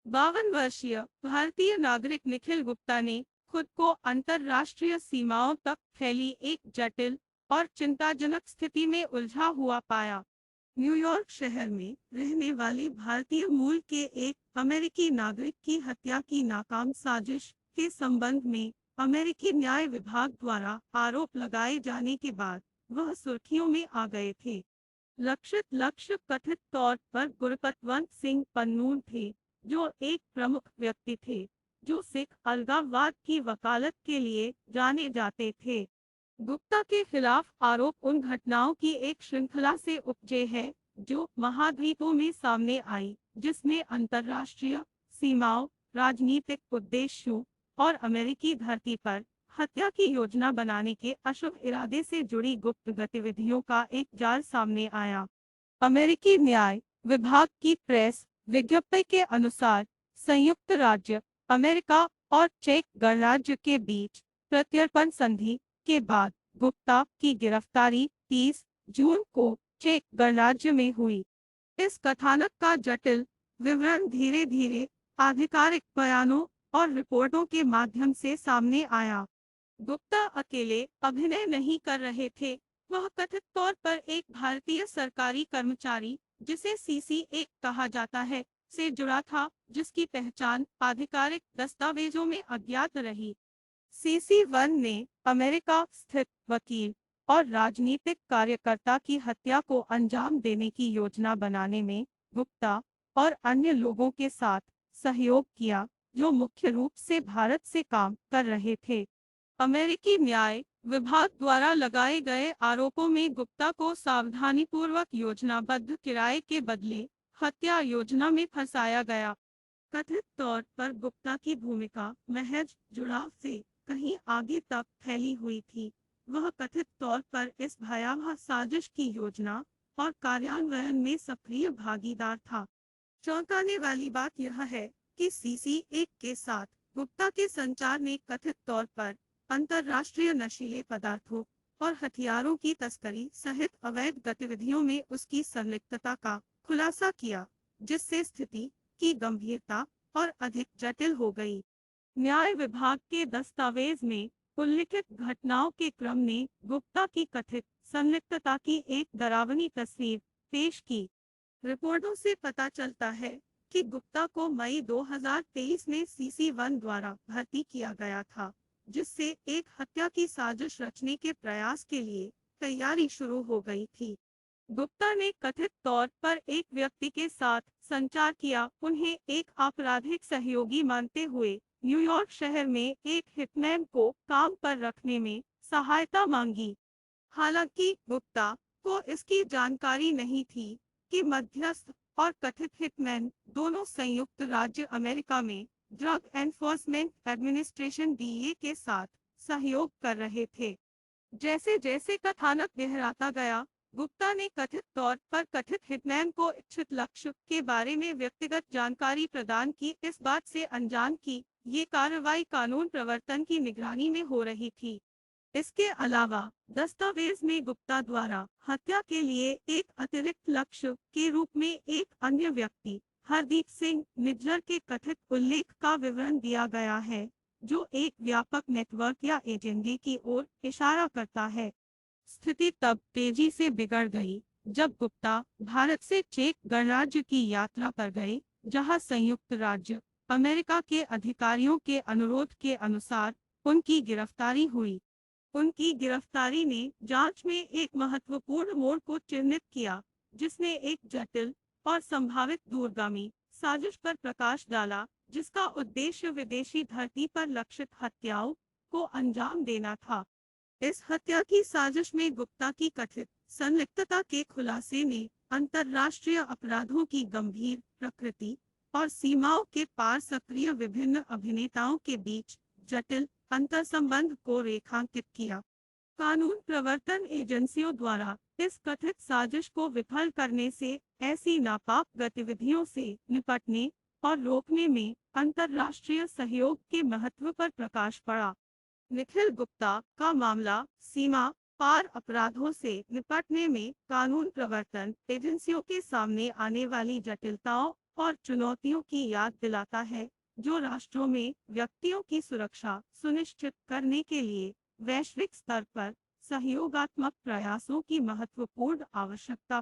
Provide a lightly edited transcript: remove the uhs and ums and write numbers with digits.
52 वर्षीय भारतीय नागरिक निखिल गुप्ता ने खुद को अंतर्राष्ट्रीय सीमाओं तक फैली एक जटिल और चिंताजनक स्थिति में उलझा हुआ पाया। न्यूयॉर्क शहर में रहने वाले भारतीय मूल के एक अमेरिकी नागरिक की हत्या की नाकाम साजिश के संबंध में अमेरिकी न्याय विभाग द्वारा आरोप लगाए जाने के बाद वह सुर्खियों में आ गए थे। लक्षित लक्ष्य कथित तौर पर गुरपतवंत सिंह पन्नून थे, जो एक प्रमुख व्यक्ति थे जो सिख अलगाववाद की वकालत के लिए जाने जाते थे। गुप्ता के खिलाफ आरोप उन घटनाओं की एक श्रृंखला से उपजे हैं जो महाद्वीपों में सामने आई, जिसमें अंतर्राष्ट्रीय सीमाओं, राजनीतिक उद्देश्यों और अमेरिकी धरती पर हत्या की योजना बनाने के अशुभ इरादे से जुड़ी गुप्त गतिविधियों का एक जाल सामने आया। अमेरिकी न्याय विभाग की प्रेस विज्ञप्ति के अनुसार संयुक्त राज्य अमेरिका और चेक गणराज्य के बीच प्रत्यर्पण संधि के बाद गुप्ता की गिरफ्तारी 30 जून को चेक गणराज्य में हुई। इस कथानक का जटिल विवरण धीरे धीरे आधिकारिक बयानों और रिपोर्टों के माध्यम से सामने आया। गुप्ता अकेले अभिनय नहीं कर रहे थे। वह कथित तौर पर एक भारतीय सरकारी कर्मचारी, जिसे CC-1 कहा जाता है, से जुड़ा था, जिसकी पहचान आधिकारिक दस्तावेजों में अज्ञात रही। CC-1 ने अमेरिका स्थित वकील और राजनीतिक कार्यकर्ता की हत्या को अंजाम देने की योजना बनाने में गुप्ता और अन्य लोगों के साथ सहयोग किया, जो मुख्य रूप से भारत से काम कर रहे थे। अमेरिकी न्याय विभाग द्वारा लगाए गए आरोपों में गुप्ता को सावधानीपूर्वक योजनाबद्ध किराए के बदले हत्या योजना में फंसाया गया। कथित तौर पर गुप्ता की भूमिका महज जुड़ाव से कहीं आगे तक फैली हुई थी। वह कथित तौर पर इस भयावह साजिश की योजना और कार्यान्वयन में सक्रिय भागीदार था। चौंकाने वाली बात यह है कि CC-1 के साथ गुप्ता के संचार ने कथित तौर पर अंतर्राष्ट्रीय नशीले पदार्थों और हथियारों की तस्करी सहित अवैध गतिविधियों में उसकी संलिप्तता का खुलासा किया, जिससे स्थिति की गंभीरता और अधिक जटिल हो गई। न्याय विभाग के दस्तावेज में उल्लिखित घटनाओं के क्रम ने गुप्ता की कथित संलिप्तता की एक डरावनी तस्वीर पेश की। रिपोर्टों से पता चलता है कि गुप्ता को मई 2023 में CC-1 द्वारा भर्ती किया गया था, जिससे एक हत्या की साजिश रचने के प्रयास के लिए तैयारी शुरू हो गई थी। गुप्ता ने कथित तौर पर एक व्यक्ति के साथ संचार किया, उन्हें एक आपराधिक सहयोगी मानते हुए न्यूयॉर्क शहर में एक हिटमैन को काम पर रखने में सहायता मांगी। हालांकि गुप्ता को इसकी जानकारी नहीं थी कि मध्यस्थ और कथित हिटमैन दोनों संयुक्त राज्य अमेरिका में ड्रग एनफोर्समेंट एडमिनिस्ट्रेशन DEA के साथ सहयोग कर रहे थे। जैसे जैसे कथानक गहराता गया, गुप्ता ने कथित तौर पर कथित हिटमैन को इच्छित लक्ष्य के बारे में व्यक्तिगत जानकारी प्रदान की, इस बात से अनजान कि ये कार्रवाई कानून प्रवर्तन की निगरानी में हो रही थी। इसके अलावा दस्तावेज में गुप्ता द्वारा हत्या के लिए एक अतिरिक्त लक्ष्य के रूप में एक अन्य व्यक्ति हरदीप सिंह निज्जर के कथित उल्लेख का विवरण दिया गया है, जो एक व्यापक नेटवर्क या एजेंडे की ओर इशारा करता है। स्थिति तब तेजी से बिगड़ गई जब गुप्ता भारत से चेक गणराज्य की यात्रा पर गए, जहां संयुक्त राज्य अमेरिका के अधिकारियों के अनुरोध के अनुसार उनकी गिरफ्तारी हुई। उनकी गिरफ्तारी ने जांच में एक महत्वपूर्ण मोड़ को चिन्हित किया, जिसने एक जटिल और संभावित दूरगामी साजिश पर प्रकाश डाला, जिसका उद्देश्य विदेशी धरती पर लक्षित हत्याओं को अंजाम देना था। इस हत्या की साजिश में गुप्ता की कथित संलिप्तता के खुलासे ने अंतर्राष्ट्रीय अपराधों की गंभीर प्रकृति और सीमाओं के पार सक्रिय विभिन्न अभिनेताओं के बीच जटिल अंतर्संबंध को रेखांकित किया। कानून प्रवर्तन एजेंसियों द्वारा इस कथित साजिश को विफल करने से ऐसी नापाक गतिविधियों से निपटने और रोकने में अंतर्राष्ट्रीय सहयोग के महत्व पर प्रकाश पड़ा। निखिल गुप्ता का मामला सीमा पार अपराधों से निपटने में कानून प्रवर्तन एजेंसियों के सामने आने वाली जटिलताओं और चुनौतियों की याद दिलाता है, जो राष्ट्रों में व्यक्तियों की सुरक्षा सुनिश्चित करने के लिए वैश्विक स्तर पर सहयोगात्मक प्रयासों की महत्वपूर्ण आवश्यकता